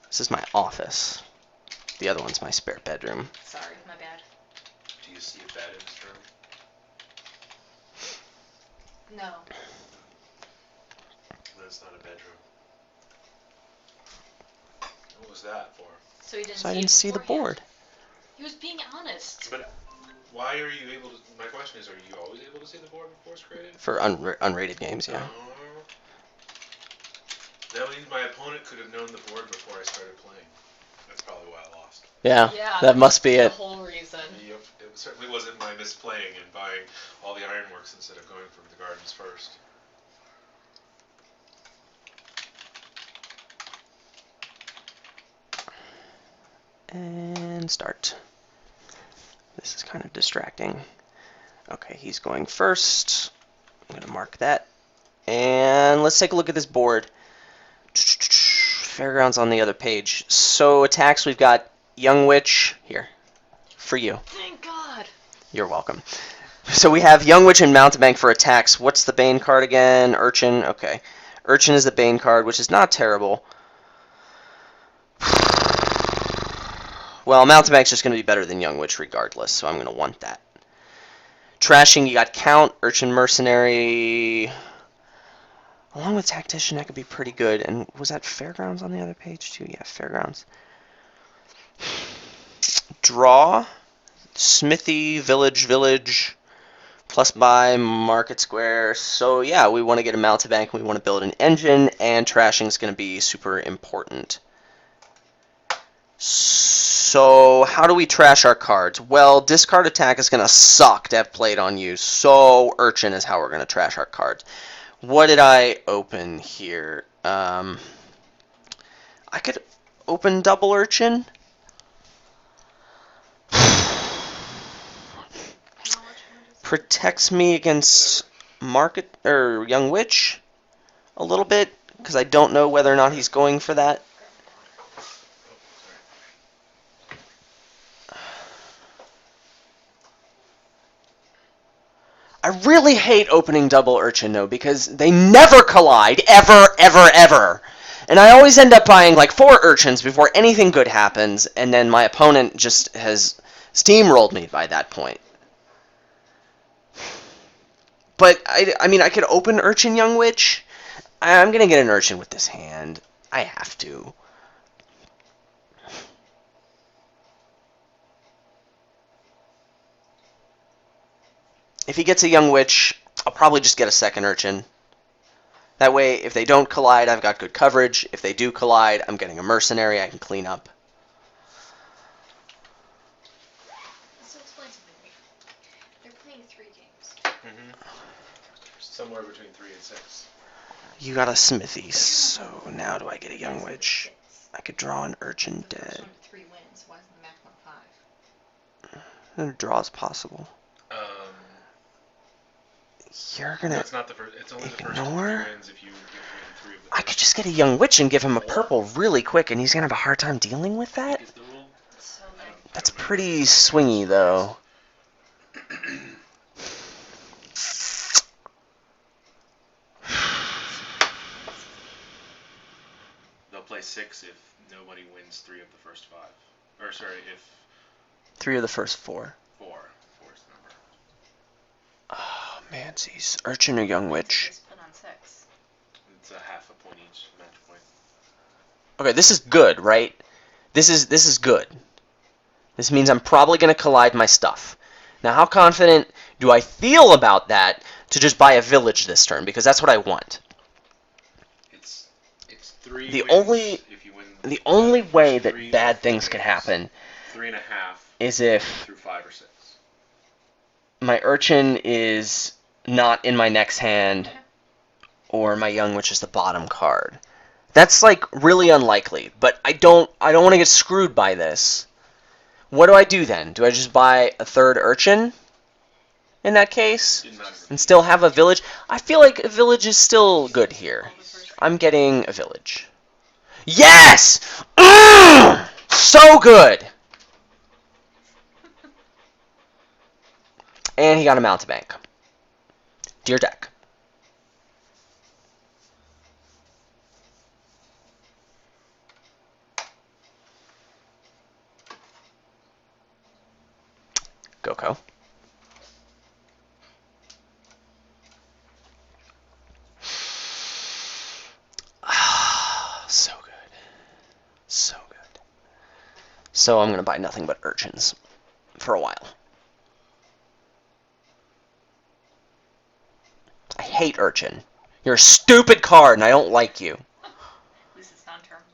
This is my office. The other one's my spare bedroom. Sorry, my bad. Do you see a bed in this room? No. That's not a bedroom. What was that for? So he didn't So see I didn't it see the beforehand. board. He was being honest. But why are you able to... My question is, are you always able to see the board before it's created? For unrated games, yeah. That means my opponent could have known the board before I started playing. That's probably why I lost. Yeah, Yeah, that must be the it. whole reason. Yep. It certainly wasn't my misplaying and buying all the ironworks instead of going from the gardens first. And start. This is kind of distracting. Okay, he's going first. I'm going to mark that. And let's take a look at this board. Fairgrounds on the other page. So attacks, we've got Young Witch. Here, for you. Thank God. You're welcome. So we have Young Witch and Mountebank for attacks. What's the Bane card again? Urchin. Okay. Urchin is the Bane card, which is not terrible. Well, Mountebank's just going to be better than Young Witch regardless, so I'm going to want that. Trashing, you got Count, Urchin Mercenary. Along with Tactician, that could be pretty good. And was that Fairgrounds on the other page too? Yeah, Fairgrounds. Draw, Smithy, Village, plus buy, Market Square. So yeah, we want to get a Mountebank, we want to build an engine, and trashing is going to be super important. So how do we trash our cards? Well, discard attack is going to suck to have played on you, so Urchin is how we're going to trash our cards. What did I open here? I could open double Urchin. Protects me against Market or Young Witch a little bit because I don't know whether or not he's going for that. I really hate opening double Urchin though because they never collide ever. And I always end up buying like 4 Urchins before anything good happens, and then my opponent just has steamrolled me by that point. But, I mean, I could open Urchin Young Witch. I'm going to get an Urchin with this hand. I have to. If he gets a Young Witch, I'll probably just get a second Urchin. That way, if they don't collide, I've got good coverage. If they do collide, I'm getting a Mercenary I can clean up. So explain something to me. They're playing 3 games. Mm-hmm. Somewhere between 3 and 6. You got a Smithy, so now do I get a Young Witch? I could draw an Urchin The first dead. one to 3 wins. Why isn't the maximum 5? A draw is possible. You're gonna That's not the first. It's only the first 3 ignore? wins if you get 3 of the I could just get a Young Witch and give him a purple really quick, and he's gonna have a hard time dealing with that. Is the rule? So That's pretty swingy, though. They'll play 6 if nobody wins 3 of the first 5. Or sorry, if 3 of the first 4. 4. 4 is the number. Oh, Mansies. Urchin or Young Witch? Put on 6. It's a half a point each match point. Okay, this is good, right? This is good. This means I'm probably going to collide my stuff. Now, how confident do I feel about that to just buy a village this turn? Because that's what I want. It's 3 The wins only if you win the only way that 3 bad or things 4 could games. happen 3.5 is if through 5 or 6. my Urchin is not in my next hand or my Young Witch is the bottom card. That's like really unlikely, but I don't want to get screwed by this. What do I do then? Do I just buy a third Urchin in that case and still have a village? I feel like a village is still good here. I'm getting a village. Yes! So good! And he got a Mountebank. Dear deck. Goko. So good. So good. So I'm going to buy nothing but urchins for a while. I hate urchin. You're a stupid card and I don't like you. At least it's non-terminal.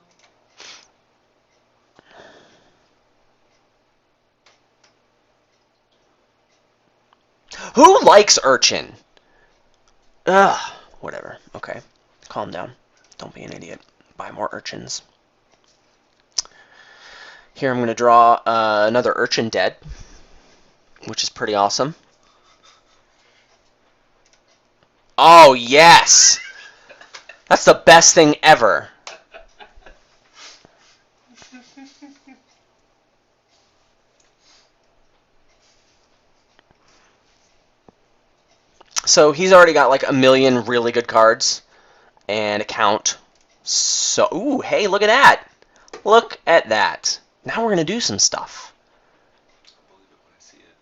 Who likes urchin? Ugh. Whatever. Okay. Calm down. Don't be an idiot. Buy more urchins. Here I'm going to draw another urchin dead, which is pretty awesome. Oh, yes! That's the best thing ever. So he's already got like a million really good cards and a count. So, ooh, hey, look at that. Look at that. Now we're going to do some stuff. I'll believe it when I see it.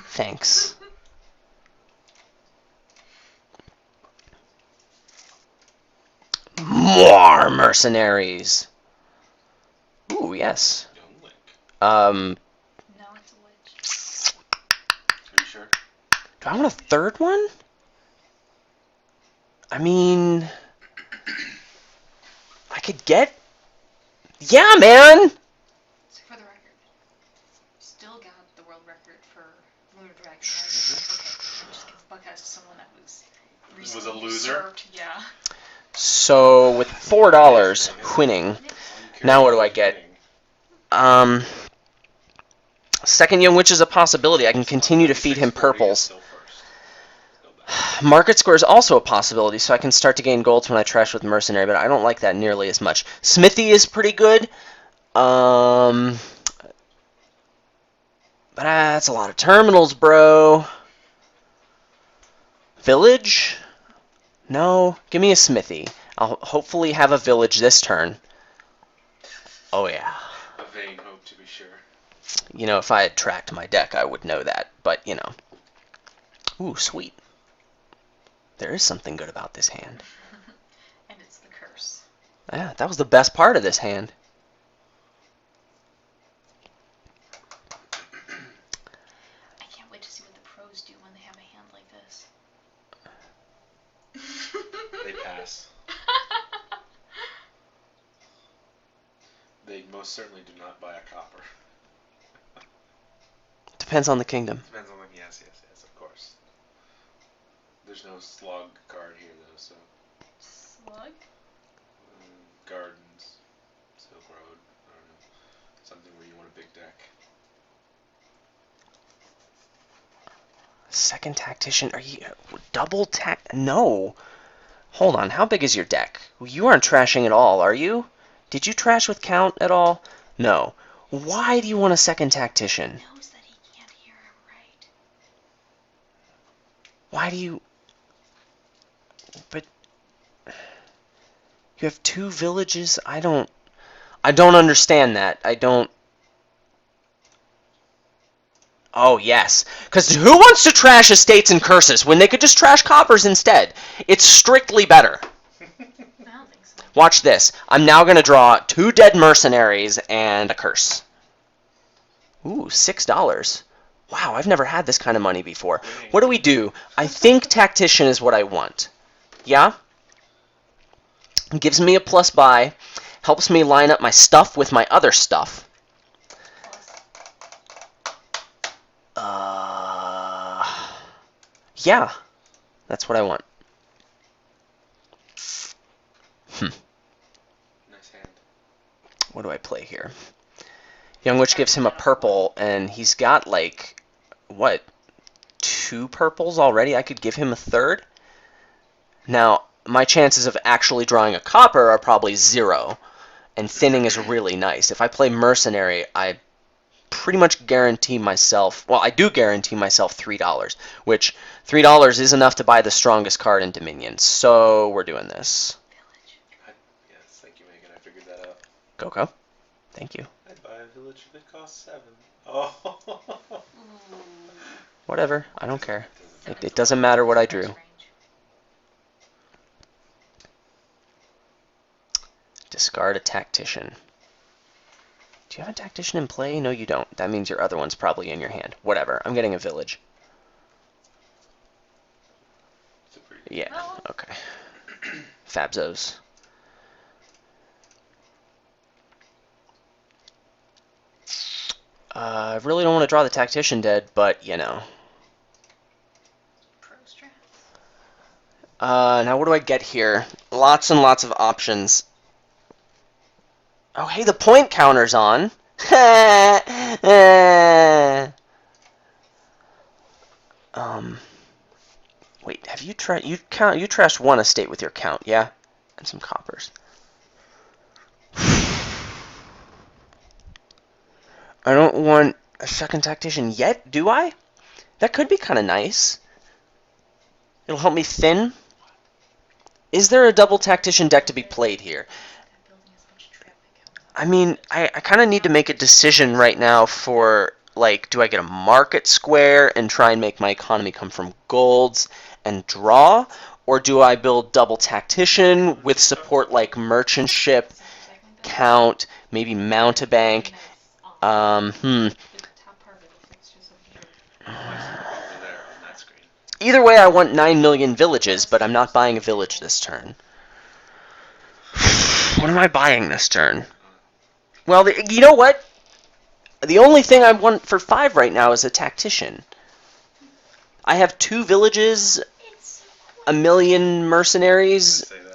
Thanks. More mercenaries. Ooh, yes. Young Link. No, it's a witch. Are you sure? Do I want a third one? I mean, I could get... Yeah, man! So for the record, still got the world record for Lunar Dragon, right? Okay, I'm just giving Buckeyes to someone that was recently a loser? usurped. Yeah. So, with $4 winning, now what do I get? Second Young Witch is a possibility. I can continue to feed him purples. Market score is also a possibility, so I can start to gain golds when I trash with Mercenary, but I don't like that nearly as much. Smithy is pretty good. But that's a lot of terminals, bro. Village? No. Give me a Smithy. I'll hopefully have a village this turn. Oh, yeah. A vain hope, to be sure. You know, if I had tracked my deck, I would know that. But, you know. Ooh, sweet. There is something good about this hand. And it's the curse. Yeah, that was the best part of this hand. I can't wait to see what the pros do when they have a hand like this. They pass. They most certainly do not buy a copper. Depends on the kingdom. Depends on them. Yes, of course. There's no slog card here, though, so. Slug? Gardens, Silk Road, I don't know. Something where you want a big deck. Second tactician? Are you double tact? No. Hold on. How big is your deck? You aren't trashing at all, are you? Did you trash with count at all? No. Why do you want a second tactician? He knows that he can't hear him right. Why do you... But... You have 2 villages? I don't understand that. I don't... Oh, yes. Because who wants to trash estates and curses when they could just trash coppers instead? It's strictly better. I don't think so. Watch this. I'm now going to draw 2 dead mercenaries and a curse. Ooh, $6. Wow, I've never had this kind of money before. What do we do? I think tactician is what I want. Yeah? Gives me a plus buy. Helps me line up my stuff with my other stuff. Yeah. That's what I want. Nice hand. What do I play here? Young Witch gives him a purple, and he's got, like, what, 2 purples already? I could give him a third? Now, my chances of actually drawing a copper are probably 0, and thinning is really nice. If I play Mercenary, I pretty much guarantee myself, well, I do guarantee myself $3, which $3 is enough to buy the strongest card in Dominion, so we're doing this. Village. Yes, thank you, Megan. I figured that out. Goko, thank you. I'd buy village and it costs 7. Oh. Ooh. Whatever. I don't care. Doesn't It doesn't matter what I drew. Range. Discard a tactician. Do you have a tactician in play? No, you don't. That means your other one's probably in your hand. Whatever. I'm getting a village. It's a pretty good. Yeah. Oh. Okay. Fabzos. I really don't want to draw the tactician dead, but you know. Pro strats. Now what do I get here? Lots and lots of options. Oh, hey, the point counter's on. Wait, have you tried? You trashed one estate with your count, yeah, and some coppers. I don't want a second tactician yet, do I? That could be kind of nice. It'll help me thin. Is there a double tactician deck to be played here? That building has much traffic. I mean, I kind of need to make a decision right now for, like, do I get a market square and try and make my economy come from golds and draw? Or do I build double tactician with support like merchant ship, count, maybe mountebank? The top part of the fixtures of here. I see it over there on that screen. Either way, I want 9 million villages, but I'm not buying a village this turn. What am I buying this turn? Well, you know what? The only thing I want for 5 right now is a tactician. I have 2 villages, a million mercenaries. Say that.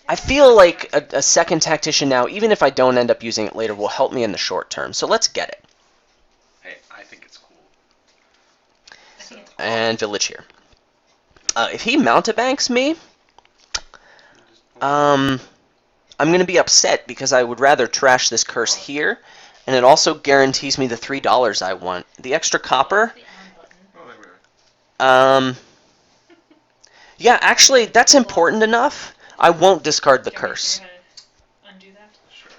I feel like a second tactician now, even if I don't end up using it later, will help me in the short term. So let's get it. Hey, I think it's cool. So, And village here. If he mountebanks me, I'm going to be upset because I would rather trash this curse here, and it also guarantees me the $3 I want. The extra copper. The on button. oh, there we are. Yeah, actually, that's important enough. I won't discard the curse. Do you want me to show you how to undo that? Sure.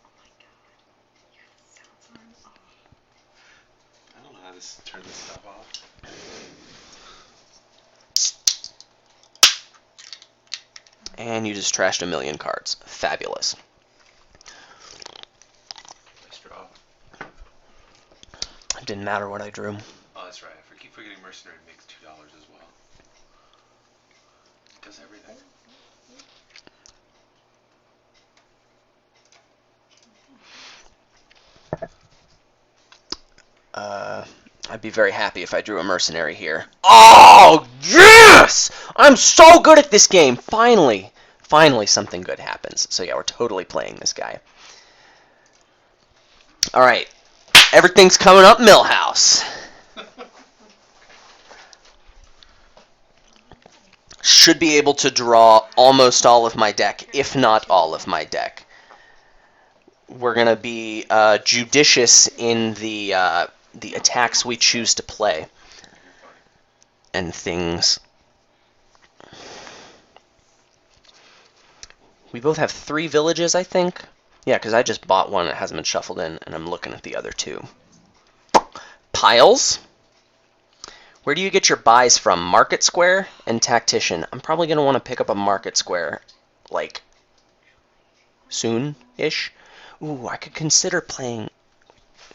Oh my god. You have sounds on. Oh. I don't know how to turn this stuff off. And you just trashed a million cards. Fabulous. Nice draw. It didn't matter what I drew. Oh, that's right. I keep forgetting Mercenary makes $2 as well. It does everything. I'd be very happy if I drew a mercenary here. Oh, yes! I'm so good at this game! Finally! Finally something good happens. So yeah, we're totally playing this guy. Alright. Everything's coming up Millhouse. Should be able to draw almost all of my deck, if not all of my deck. We're going to be judicious in the attacks we choose to play and things. We both have 3 villages, I think. Yeah, because I just bought one that hasn't been shuffled in, and I'm looking at the other 2. Piles? Where do you get your buys from? Market Square and Tactician. I'm probably going to want to pick up a Market Square, like, soon-ish. Ooh, I could consider playing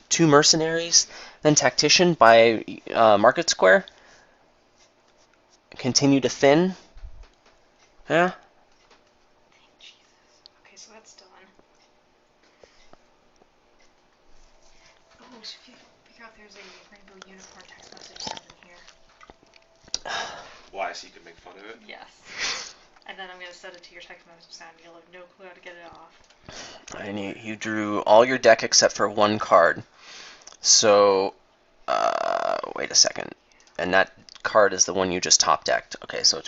2 Mercenaries, then Tactician by Market Square. Continue to thin. Yeah. Jesus. Okay, so that's done. Oh, we should figure out there's a rainbow unicorn text message sound in here. Why? So you can make fun of it? Yes. And then I'm going to set it to your text message sound. You'll have no clue how to get it off. And you drew all your deck except for 1 card. So, wait a second. And that card is the one you just top decked. Okay, so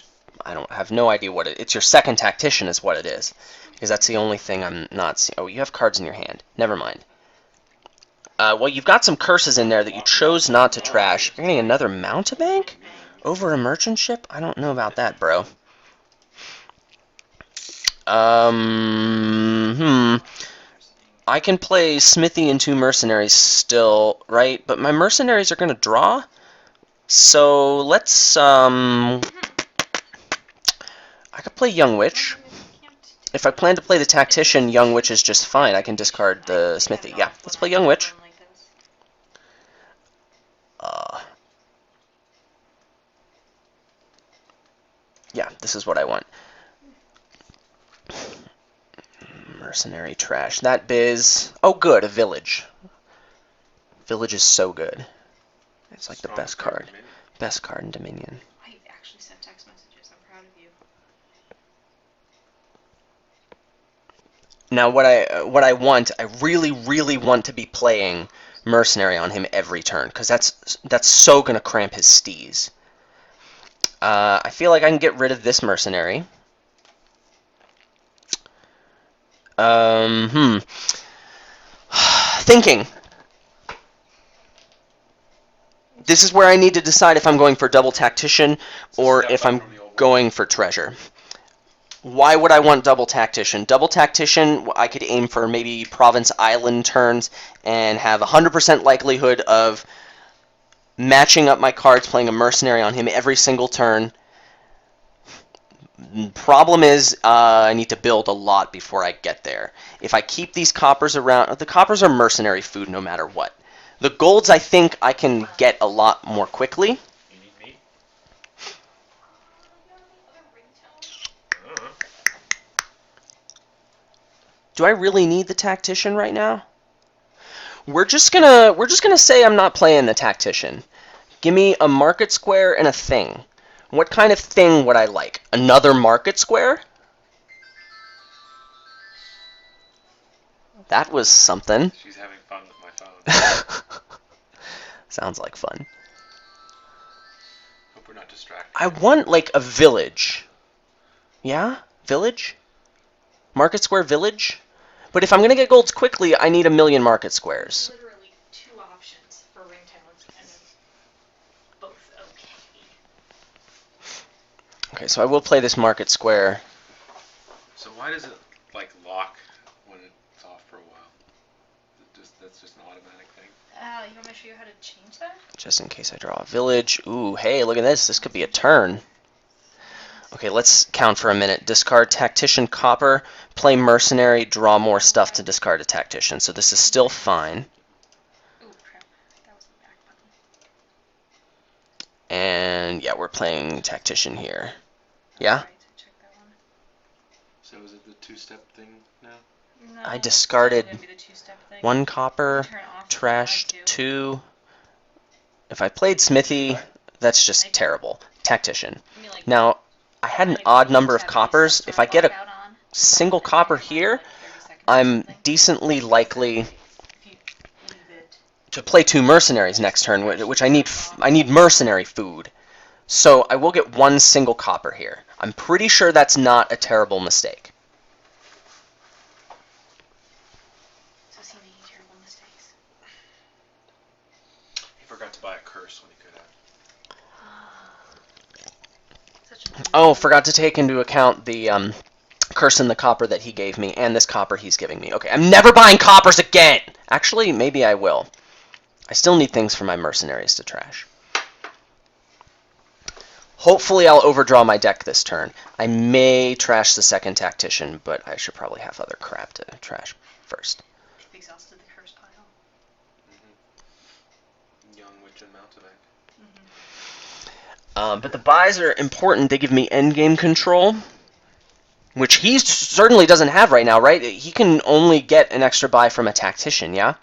I don't have no idea what it's your second Tactician is what it is. Because that's the only thing I'm not seeing. Oh, you have cards in your hand. Never mind. Well, you've got some curses in there that you chose not to trash. You're getting another mountebank over a merchant ship? I don't know about that, bro. I can play Smithy and 2 mercenaries still, right? But my mercenaries are going to draw. So let's, I could play Young Witch. If I plan to play the Tactician, Young Witch is just fine. I can discard the Smithy. Yeah, let's play Young Witch. Yeah, this is what I want. Mercenary trash. That biz. Oh, good, a village. Village is so good. It's like the best card. Best card in Dominion. I actually sent text messages. I'm proud of you. Now, what I want, I really want to be playing mercenary on him every turn, because that's so gonna cramp his steez. I feel like I can get rid of this mercenary. Thinking. This is where I need to decide if I'm going for double tactician or if I'm going for treasure. Why would I want double tactician? Double tactician, I could aim for maybe province island turns and have 100% likelihood of matching up my cards, playing a mercenary on him every single turn. Problem is, I need to build a lot before I get there. If I keep these coppers around, the coppers are mercenary food no matter what. The golds, I think I can get a lot more quickly. You need me? Do I really need the tactician right now? We're just gonna say I'm not playing the tactician. Give me a market square and a thing. What kind of thing would I like? Another market square? That was something. She's having fun with my phone. Sounds like fun. Hope we're not distracted. I want, like, a village. Yeah? Village? Market square village? But if I'm going to get golds quickly, I need a million market squares. Literally 2 options for ring towns, and they're both okay. Okay, so I will play this market square. So why does it like lock when it's off for a while? That's just an automatic thing. You want me to show you how to change that? Just in case I draw a village. Ooh, hey, look at this. This could be a turn. Okay, let's count for a minute. Discard Tactician Copper, play Mercenary, draw more stuff to discard a Tactician. So this is still fine. Oh crap, that was the back button. And yeah, we're playing Tactician here. Yeah? Right, check that one. So is it the 2-step thing now? No, I it's discarded still gonna be the 2-step thing. 1 copper, Turn off trashed one, 2. If I played Smithy, that's just terrible. Tactician. I mean, like, Now, I had an odd number of coppers. If I get a lockout on, single copper here, like 30 seconds or I'm something. decently likely If you leave it, to play 2 mercenaries next turn, which I need mercenary food. So I will get 1 single copper here. I'm pretty sure that's not a terrible mistake. so is he making terrible mistakes? He forgot to buy a curse when he could have. Such a Oh, forgot to take into account the curse in the copper that he gave me, and this copper he's giving me. Okay, I'm never buying coppers again! Actually, maybe I will. I still need things for my mercenaries to trash. Hopefully I'll overdraw my deck this turn. I may trash the second Tactician, but I should probably have other crap to trash first. You've exhausted the curse pile. Young Witch and Mountebank. But the buys are important. They give me endgame control, which he certainly doesn't have right now, right? He can only get an extra buy from a Tactician, yeah?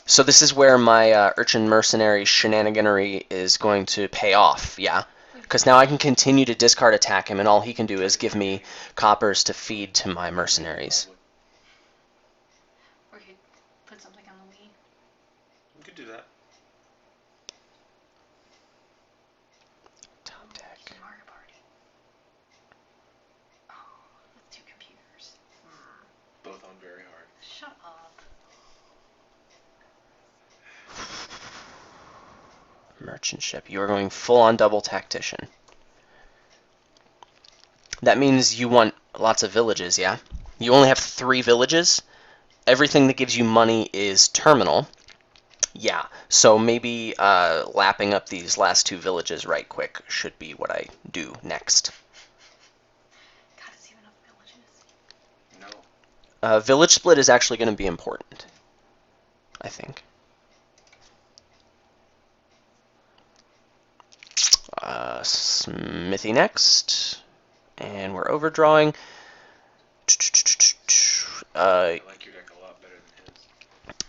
So this is where my Urchin Mercenary shenaniganery is going to pay off, yeah? Because now I can continue to discard attack him, and all he can do is give me coppers to feed to my mercenaries. Or you could put something on the Wii. You could do that. Top deck. Mario Party. Oh, with 2 computers. Both on very hard. Shut up. Merchant ship. You are going full on double Tactician. That means you want Lots of villages, yeah. You only have 3 villages. Everything that gives you money is terminal. Yeah, so maybe lapping up these last 2 villages right quick should be what I do next. God, is he enough villages? No. Village split is actually going to be important, I think. Smithy next. And we're overdrawing. I like your deck a lot better than his.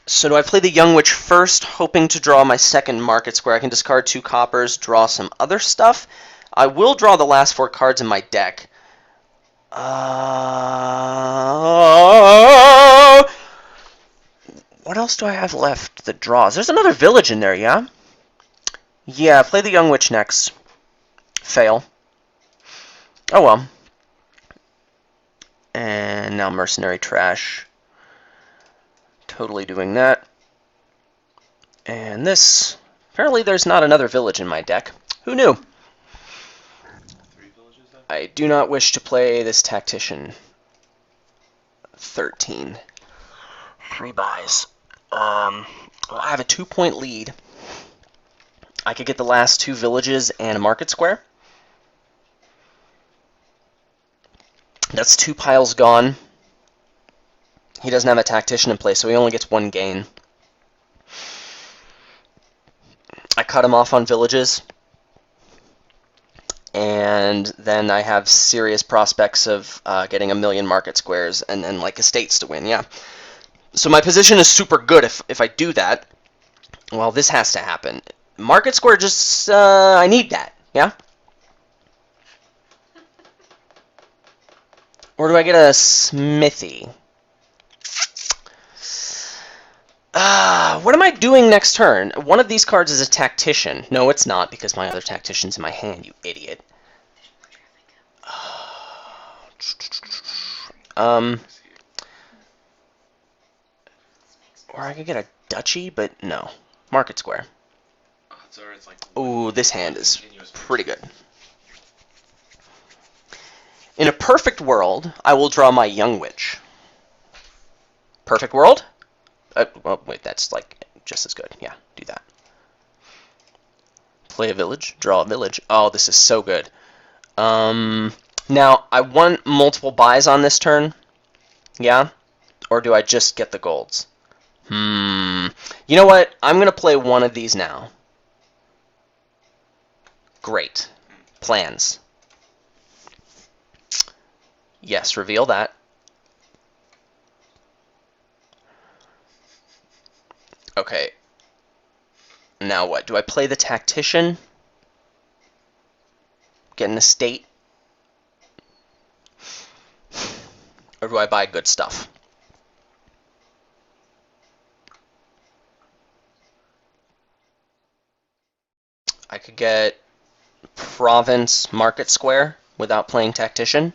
So do I play the Young Witch first, hoping to draw my second market square? I can discard 2 coppers, draw some other stuff. I will draw the last 4 cards in my deck. What else do I have left that draws? There's another village in there, yeah? Yeah, play the Young Witch next. Fail. Oh well. And now Mercenary Trash. Totally doing that. And this. Apparently there's not another village in my deck. Who knew? 3 villages then? I do not wish to play this Tactician. 13. 3 buys. Well, I have a 2-point lead. I could get the last 2 villages and a market square. That's 2 piles gone. He doesn't have a Tactician in place, so he only gets 1 gain. I cut him off on villages. And then I have serious prospects of getting a million market squares and then like estates to win, yeah. So my position is super good if I do that. Well, this has to happen. Market square just, I need that, yeah? Or do I get a smithy? What am I doing next turn? One of these cards is a tactician. No, it's not, because my other tactician's in my hand, you idiot. Or I could get a duchy, but no. Market square. It's like Ooh, this hand is pretty good. In a perfect world, I will draw my Young Witch. Perfect world? Well, wait, that's like just as good. Yeah, do that. Play a village, draw a village. Oh, this is so good. Now, I want multiple buys on this turn. Yeah? Or do I just get the golds? You know what? I'm going to play one of these now. Great. Plans. Yes, reveal that. Okay. Now what? Do I play the Tactician? Get an estate? Or do I buy good stuff? I could get Province Market Square without playing Tactician.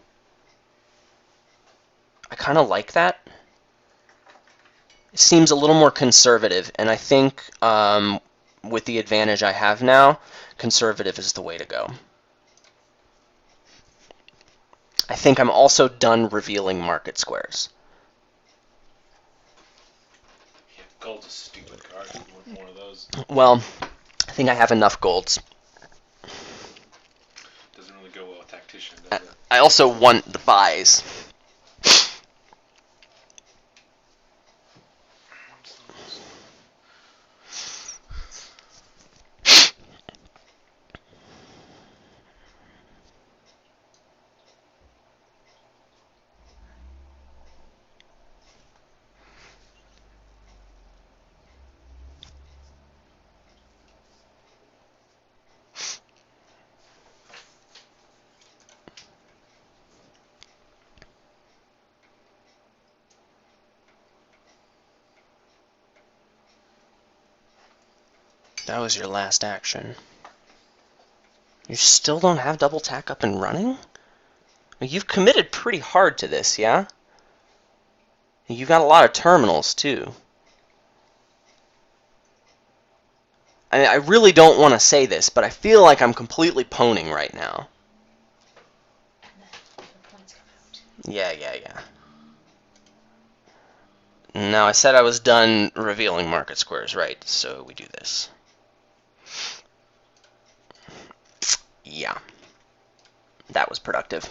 I kind of like that. It seems a little more conservative, and I think with the advantage I have now, conservative is the way to go. I think I'm also done revealing market squares. Yeah, gold's a stupid card. You want more of those. Well, I think I have enough golds. Doesn't really go well with Tactician, does it? I also want the buys. That was your last action. You still don't have double tack up and running? You've committed pretty hard to this, yeah? You've got a lot of terminals, too. I mean, I really don't want to say this, but I feel like I'm completely poning right now. And then the points come out. Yeah. Now, I said I was done revealing market squares, right? So we do this. Yeah. That was productive.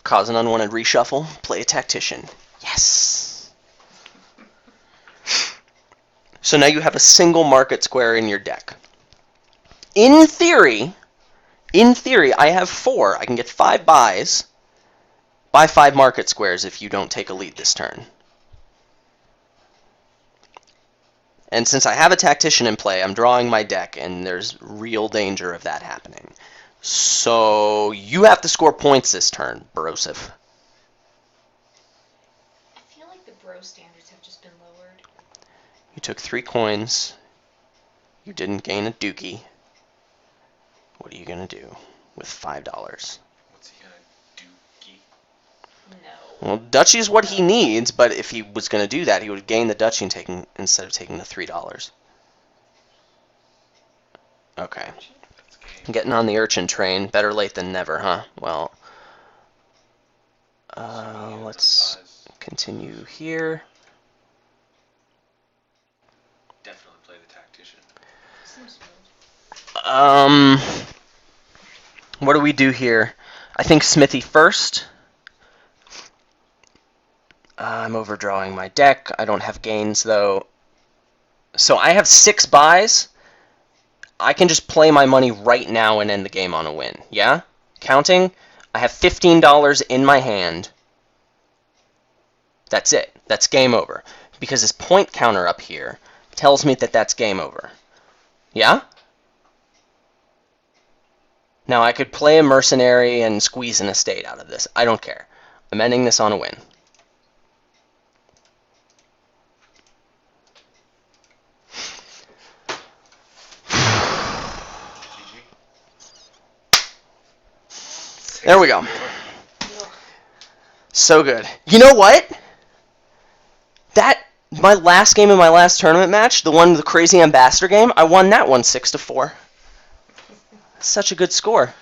Cause an unwanted reshuffle. Play a tactician. Yes! So now you have a single market square in your deck. In theory, I have 4. I can get 5 buys. Buy 5 market squares if you don't take a lead this turn. And since I have a tactician in play, I'm drawing my deck, and there's real danger of that happening. So you have to score points this turn, Broseph. I feel like the bro standards have just been lowered. You took 3 coins. You didn't gain a dookie. What are you going to do with $5? What's he gonna do? No. Well, duchy is what he needs, but if he was going to do that, he would gain the duchy instead of taking the $3. Okay. That's game. Getting on the urchin train. Better late than never, huh? Well, let's continue here. Definitely play the tactician. Seems weird. What do we do here? I think Smithy first. I'm overdrawing my deck. I don't have gains, though. So I have 6 buys. I can just play my money right now and end the game on a win. Yeah? Counting? I have $15 in my hand. That's it. That's game over. Because this point counter up here tells me that that's game over. Yeah? Now, I could play a mercenary and squeeze an estate out of this. I don't care. I'm ending this on a win. There we go. So good. You know what? My last game in my last tournament match, the crazy ambassador game, I won that one 6-4. Such a good score.